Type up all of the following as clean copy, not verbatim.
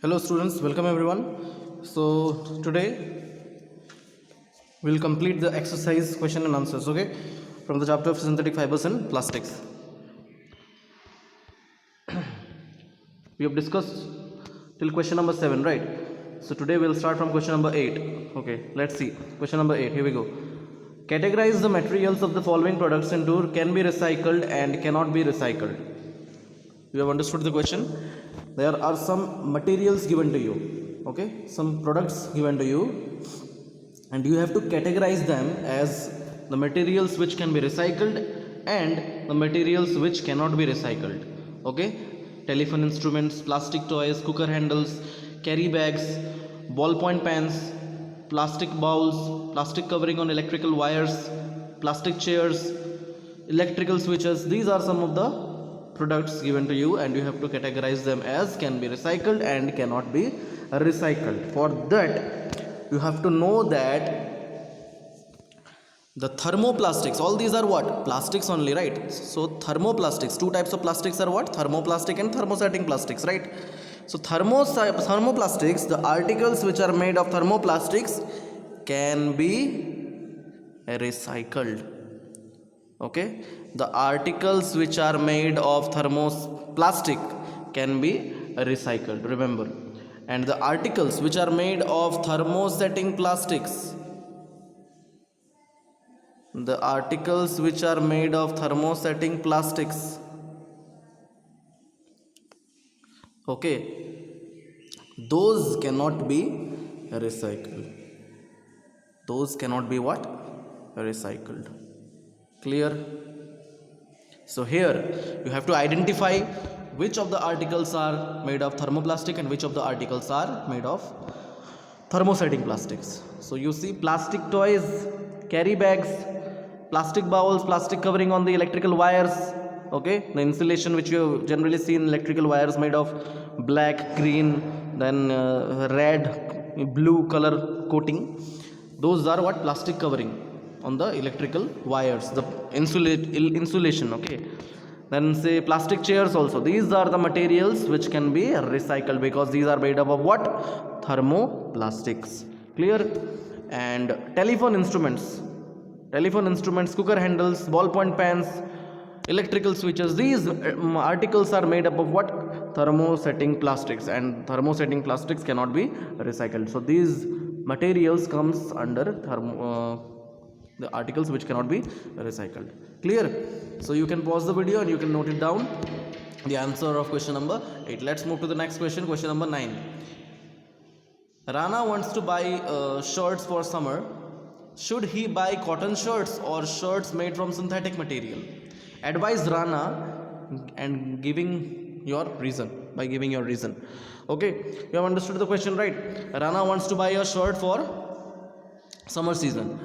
Hello students, welcome everyone. So today we'll complete the exercise question and answers, okay, from the chapter of synthetic fibers and plastics. We have discussed till question number 7, right? So today we'll start from question number 8. Okay, let's see. Question number 8, here we go. Categorize the materials of the following products into can be recycled and cannot be recycled. You have understood the question? There are some materials given to you, okay, some products given to you, and you have to categorize them as the materials which can be recycled and the materials which cannot be recycled, okay. Telephone instruments, plastic toys, cooker handles, carry bags, ballpoint pens, plastic bowls, plastic covering on electrical wires, plastic chairs, electrical switches. These are some of the products given to you, and you have to categorize them as can be recycled and cannot be recycled. For that, you have to know that the thermoplastics, all these are what? Plastics only, right? So thermoplastics, two types of plastics are what? Thermoplastic and thermosetting plastics, right? So thermoplastics, the articles which are made of thermoplastics can be recycled. Okay, the articles which are made of thermoplastic can be recycled, remember. And the articles which are made of thermosetting plastics, the articles which are made of thermosetting plastics, okay, those cannot be recycled. Those cannot be what? Recycled. Clear? So here you have to identify which of the articles are made of thermoplastic and which of the articles are made of thermosetting plastics. So you see plastic toys, carry bags, plastic bowls, plastic covering on the electrical wires, okay, the insulation which you generally see in electrical wires made of black, green, then red, blue color coating. Those are what? Plastic covering on the electrical wires, the insulation, okay. Then say plastic chairs also. These are the materials which can be recycled because these are made up of what? Thermoplastics. Clear? And telephone instruments, cooker handles, ballpoint pens, electrical switches, these articles are made up of what? Thermosetting plastics, and thermosetting plastics cannot be recycled. So these materials comes under the articles which cannot be recycled. Clear? So you can pause the video and you can note it down, the answer of question number 8. Let's move to the next question, question number 9. Rana wants to buy shirts for summer. Should he buy cotton shirts or shirts made from synthetic material? Advise Rana and giving your reason, by giving your reason. Okay, you have understood the question, right? Rana wants to buy a shirt for summer season.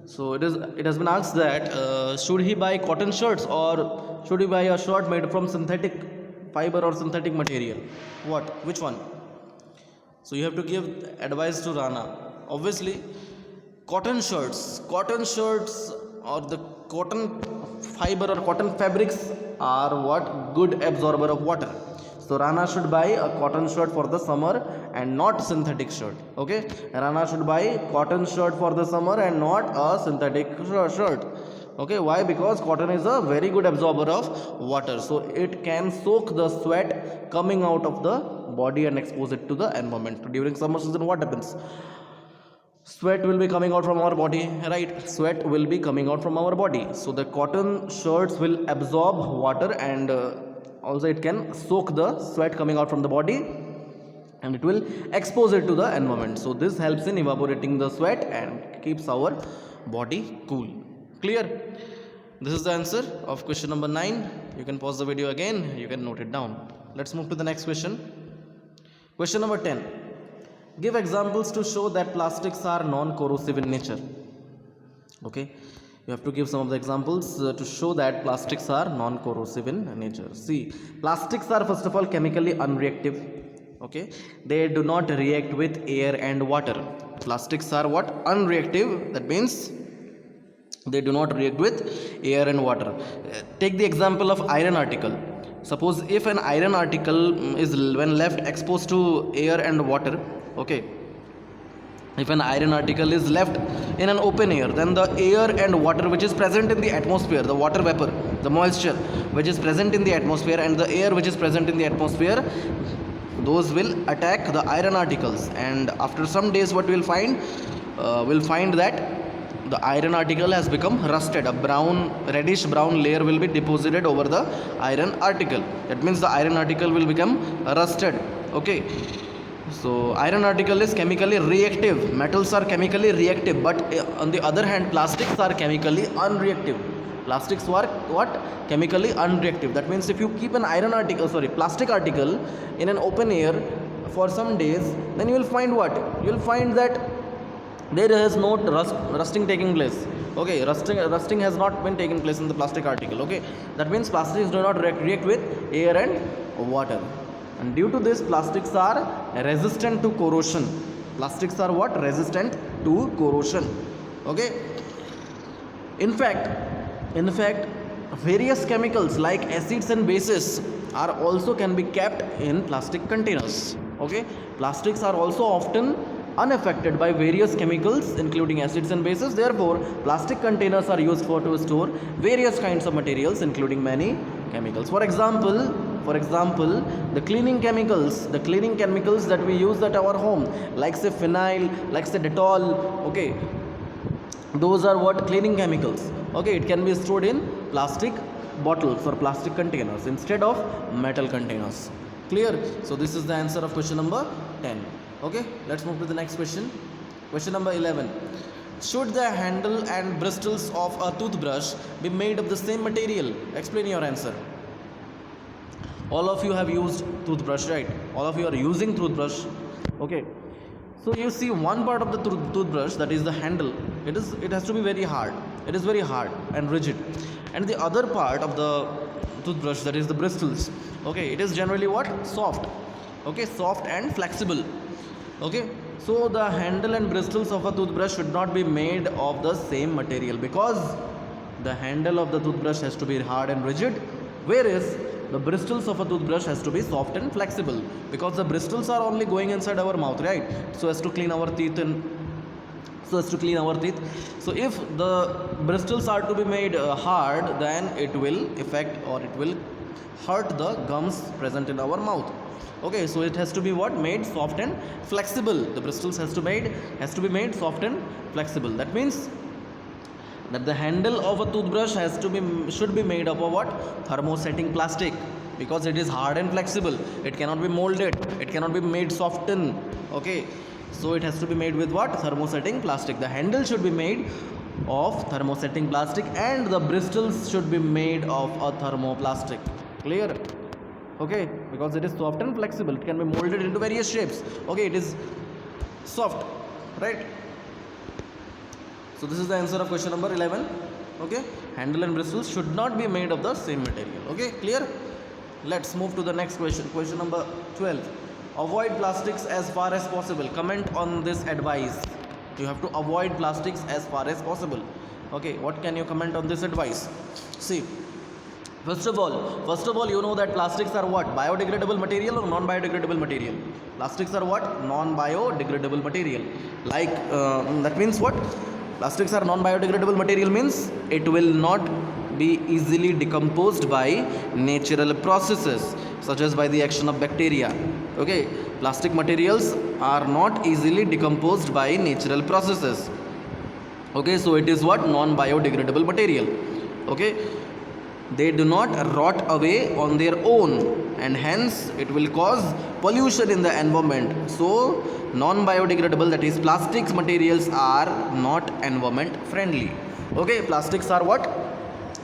So it has been asked that should he buy cotton shirts or should he buy a shirt made from synthetic fiber or synthetic material? Which one? So you have to give advice to Rana. Obviously, cotton shirts or the cotton fiber or cotton fabrics are what? Good absorber of water. So Rana should buy a cotton shirt for the summer and not synthetic shirt. Okay, Rana should buy cotton shirt for the summer and not a synthetic shirt. Okay, why? Because cotton is a very good absorber of water, so it can soak the sweat coming out of the body and expose it to the environment. During summer season, what happens? Sweat will be coming out from our body, right? Sweat will be coming out from our body. So the cotton shirts will absorb water, and also it can soak the sweat coming out from the body, and it will expose it to the environment. So this helps in evaporating the sweat and keeps our body cool. Clear? This is the answer of question number 9. You can pause the video again, you can note it down. Let's move to the next question. Question number 10. Give examples to show that plastics are non-corrosive in nature. Okay, you have to give some of the examples to show that plastics are non-corrosive in nature. See, plastics are first of all chemically unreactive. Okay, they do not react with air and water. Plastics are what? Unreactive. That means they do not react with air and water. Take the example of iron article. Suppose if an iron article is when left exposed to air and water, okay, if an iron article is left in an open air, then the air and water which is present in the atmosphere, the water vapor, the moisture which is present in the atmosphere, and the air which is present in the atmosphere, those will attack the iron articles, and after some days what we'll find that the iron article has become rusted. A reddish brown layer will be deposited over the iron article. That means the iron article will become rusted. Okay, so iron article is chemically reactive. Metals are chemically reactive, but on the other hand plastics are chemically unreactive. Plastics are what? Chemically unreactive. That means if you keep an plastic article in an open air for some days, then you will find what? You will find that there is no rusting taking place. Okay, rusting has not been taking place in the plastic article. Okay, that means plastics do not react with air and water, and due to this plastics are resistant to corrosion. Plastics are what? Resistant to corrosion. Okay, in fact various chemicals like acids and bases are also can be kept in plastic containers. Okay, plastics are also often unaffected by various chemicals including acids and bases. Therefore plastic containers are used to store various kinds of materials including many chemicals. For example, the cleaning chemicals that we use at our home, like say phenyl, like say Dettol, okay, those are what? Cleaning chemicals. Okay, it can be stored in plastic bottles or plastic containers instead of metal containers. Clear? So this is the answer of question number 10. Okay, let's move to the next question. Question number 11. Should the handle and bristles of a toothbrush be made of the same material? Explain your answer. All of you have used toothbrush, right? All of you are using toothbrush. Okay, so you see one part of the toothbrush, that is the handle, it has to be very hard. It is very hard and rigid, and the other part of the toothbrush, that is the bristles, okay, it is generally what? Soft. Okay, soft and flexible. Okay, so the handle and bristles of a toothbrush should not be made of the same material, because the handle of the toothbrush has to be hard and rigid, whereas the bristles of a toothbrush has to be soft and flexible, because the bristles are only going inside our mouth, right? So as to clean our teeth so if the bristles are to be made hard, then it will affect or it will hurt the gums present in our mouth. Okay, so it has to be what? Made soft and flexible. The bristles has to be made soft and flexible. That means that the handle of a toothbrush should be made up of what? Thermosetting plastic, because it is hard and flexible. It cannot be molded, it cannot be made soften. Okay, so it has to be made with what? Thermosetting plastic. The handle should be made of thermosetting plastic, and the bristles should be made of a thermoplastic. Clear? Okay, because it is soft and flexible, it can be molded into various shapes. Okay, it is soft, right? So this is the answer of question number 11. Okay, handle and bristles should not be made of the same material. Okay, clear? Let's move to the next question. Question number 12. Avoid plastics as far as possible. Comment on this advice. You have to avoid plastics as far as possible. Okay, what can you comment on this advice? See, first of all, you know that plastics are what? Biodegradable material or non-biodegradable material? Plastics are what? Non-biodegradable material. Like, that means what? Plastics are non-biodegradable material means it will not be easily decomposed by natural processes, such as by the action of bacteria. Okay, plastic materials are not easily decomposed by natural processes. Okay, so it is what? Non-biodegradable material. Okay, they do not rot away on their own, and hence it will cause pollution in the environment. So non-biodegradable, that is plastics materials, are not environment friendly. Okay, plastics are what?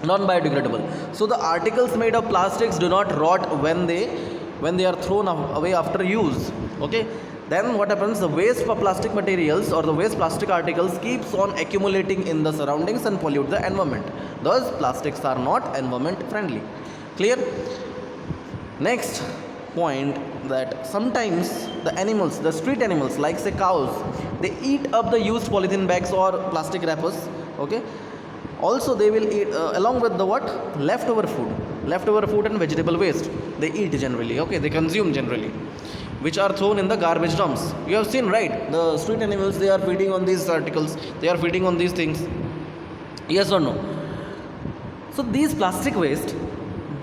Non-biodegradable. So the articles made of plastics do not rot when they are thrown away after use. Okay, then what happens? The waste for plastic materials or the waste plastic articles keeps on accumulating in the surroundings and pollute the environment. Thus plastics are not environment friendly. Clear? Next point, that sometimes the animals, the street animals like say cows, they eat up the used polythene bags or plastic wrappers. Okay, also they will eat along with the what? Leftover food. leftover food and vegetable waste. They eat generally, okay, they consume generally, which are thrown in the garbage dumps. You have seen, right? The street animals, they are feeding on these articles, they are feeding on these things. Yes or no? So these plastic waste,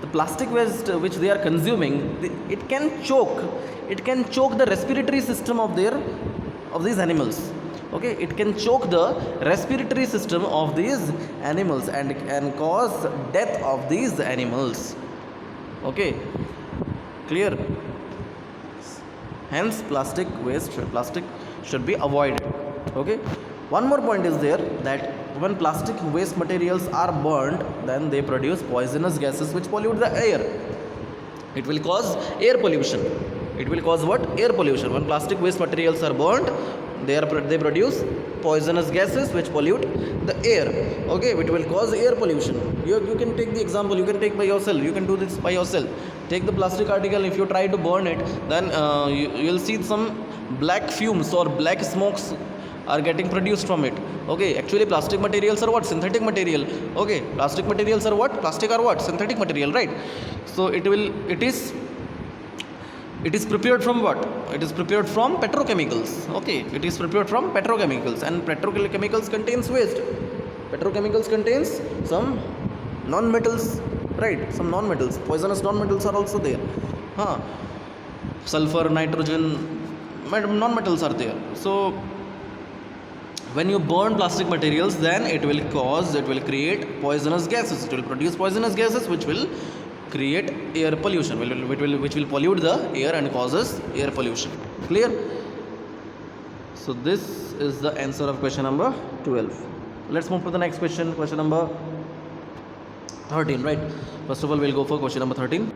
the plastic waste which they are consuming, it can choke the respiratory system of these animals. Okay, it can choke the respiratory system of these animals and can cause death of these animals. Okay, clear? Hence plastic should be avoided. Okay, one more point is there, that when plastic waste materials are burned, then they produce poisonous gases which pollute the air. It will cause air pollution. It will cause what? Air pollution. When plastic waste materials are burned, they produce poisonous gases which pollute the air. Okay, which will cause air pollution. You can take the example, you can take by yourself, you can do this by yourself. Take the plastic article, if you try to burn it, then you'll see some black fumes or black smokes are getting produced from it. Okay, actually plastic materials are what? Synthetic material. Okay, plastic materials are what? Plastic are what? Synthetic material, right? So it is prepared from what? It is prepared from petrochemicals. Okay, it is prepared from petrochemicals, and petrochemicals contains waste. Petrochemicals contains some non-metals, right? Some non-metals, poisonous non-metals are also there. Sulfur, nitrogen, non-metals are there. So when you burn plastic materials, then it will create poisonous gases. It will produce poisonous gases which will create air pollution, which will pollute the air and causes air pollution. Clear? So this is the answer of question number 12. Let's move to the next question number 13, right? First of all, we'll go for question number 13.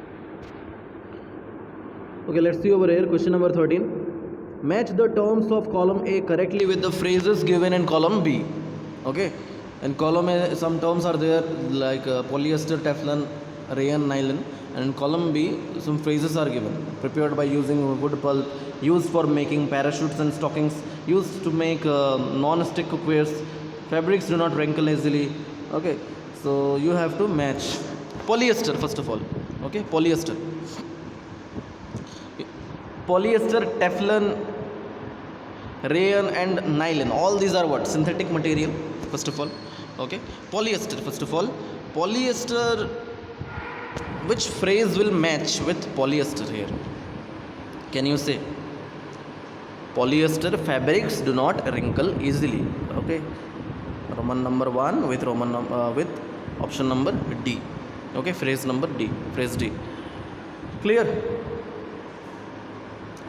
Okay, let's see over here, question number 13. Match the terms of column A correctly with the phrases given in column B. Okay, in column A some terms are there like polyester, Teflon, rayon, nylon, and in column B some phrases are given. Prepared by using wood pulp, used for making parachutes and stockings, used to make non-stick cookwares, fabrics do not wrinkle easily. Okay, so you have to match. Polyester, first of all. Okay, polyester, Teflon, rayon and nylon, all these are what? Synthetic material, first of all. Okay, polyester, first of all. Polyester, which phrase will match with polyester here? Can you say? Polyester fabrics do not wrinkle easily. Okay, Roman number 1 with with option number D. Okay, phrase number D, phrase D. Clear?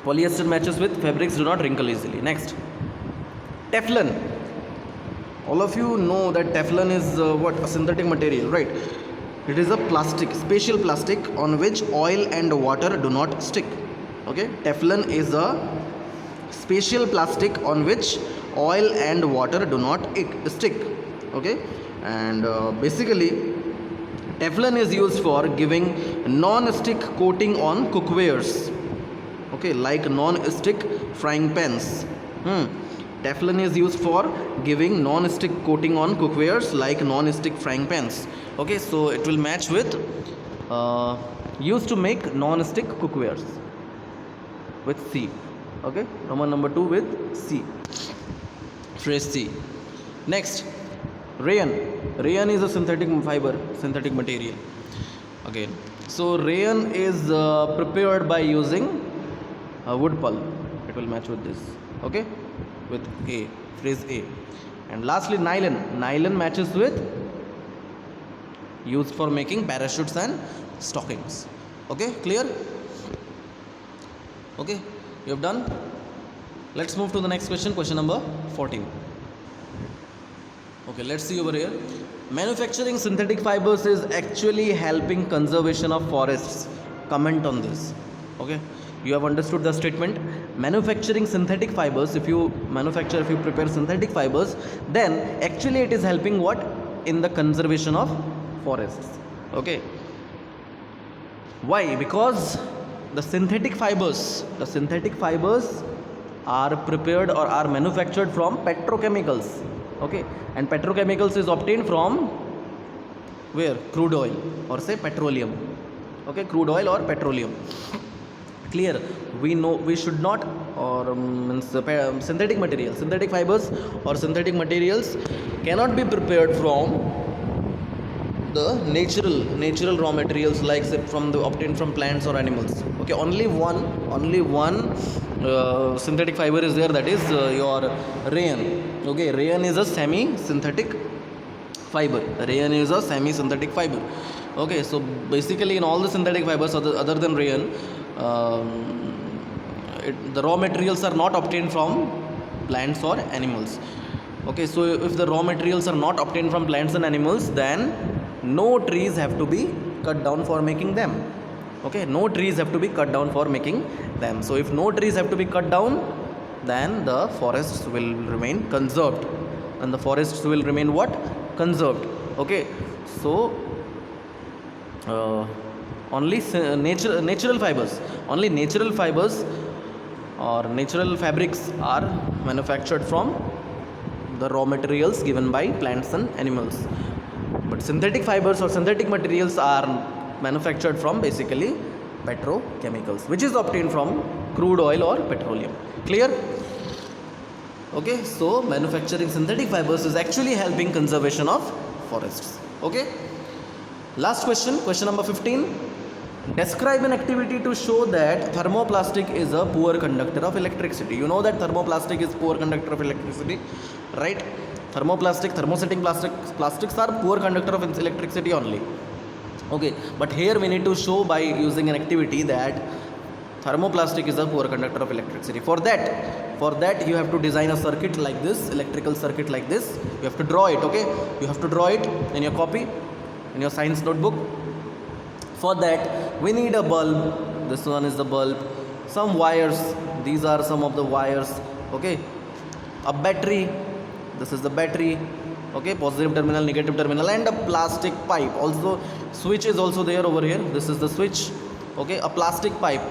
Polyester matches with fabrics do not wrinkle easily. Next, Teflon. All of you know that Teflon is what? A synthetic material, right? It is a plastic, special plastic on which oil and water do not stick. Okay, Teflon is a special plastic on which oil and water do not stick. Okay, and basically Teflon is used for giving non-stick coating on cookwares. Okay, like non-stick frying pans. Teflon is used for giving non-stick coating on cookwares like non-stick frying pans. Okay, so it will match with used to make non-stick cookwares with C. Okay, Roman number 2 with C, phrase C. Next, rayon. Rayon is a synthetic fiber, synthetic material. Again, so rayon is prepared by using wood pulp. It will match with this. Okay, with A, phrase A. And lastly, nylon. Nylon matches with used for making parachutes and stockings. Okay, clear? Okay, you have done. Let's move to the next question, question number 14. Okay, let's see over here. Manufacturing synthetic fibers is actually helping conservation of forests. Comment on this. Okay, you have understood the statement. Manufacturing synthetic fibers, if you prepare synthetic fibers, then actually it is helping what? In the conservation of forests. Okay, why? Because the synthetic fibers are prepared or are manufactured from petrochemicals. Okay, and petrochemicals is obtained from where? Crude oil or say petroleum. Okay, crude oil or petroleum. Clear? We know we should not, or synthetic materials, synthetic fibers or synthetic materials cannot be prepared from the natural raw materials, like say from the obtained from plants or animals. Okay, only one synthetic fiber is there, that is your rayon. Okay, rayon is a semi synthetic fiber. Rayon is a semi synthetic fiber. Okay, so basically in all the synthetic fibers other than rayon, the raw materials are not obtained from plants or animals. Okay, so if the raw materials are not obtained from plants and animals, then no trees have to be cut down for making them. Okay, no trees have to be cut down for making them. So if no trees have to be cut down, then the forests will remain conserved, and the forests will remain what? Conserved. Okay, so only natural fibers or natural fabrics are manufactured from the raw materials given by plants and animals. But synthetic fibers or synthetic materials are manufactured from basically petrochemicals, which is obtained from crude oil or petroleum. Clear? Okay, so manufacturing synthetic fibers is actually helping conservation of forests. Okay, last question number 15. Describe an activity to show that thermoplastic is a poor conductor of electricity. You know that thermoplastic is poor conductor of electricity, right? Thermosetting plastics are poor conductor of electricity only. Okay, but here we need to show by using an activity that thermoplastic is a poor conductor of electricity. For that you have to design a circuit like this, electrical circuit like this. You have to draw it. Okay, you have to draw it in your copy, in your science notebook. For that we need a bulb. This one is the bulb. Some wires. These are some of the wires. Okay, a battery. This is the battery. Okay, positive terminal, negative terminal, and a plastic pipe. Also, switch is also there over here. This is the switch. Okay, a plastic pipe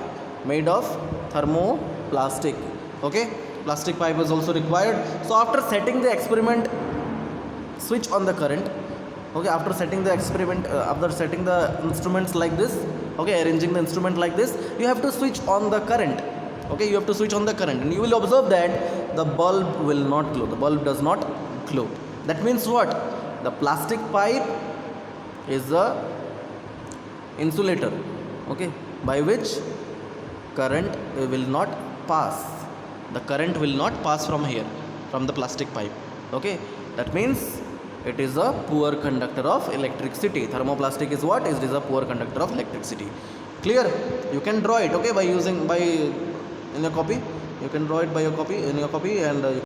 made of thermoplastic. Okay, plastic pipe is also required. So after setting the experiment, switch on the current. Okay, after setting the instruments like this, okay, arranging the instrument like this, you have to switch on the current. Okay, you have to switch on the current, and you will observe that the bulb will not glow. The bulb does not glow. That means what? The plastic pipe is a insulator, okay, by which current will not pass. The current will not pass from here, from the plastic pipe. Okay, that means it is a poor conductor of electricity. Thermoplastic is what? It is a poor conductor of electricity. Clear? You can draw it, okay, by in your copy. You can draw it by your copy, in your copy, and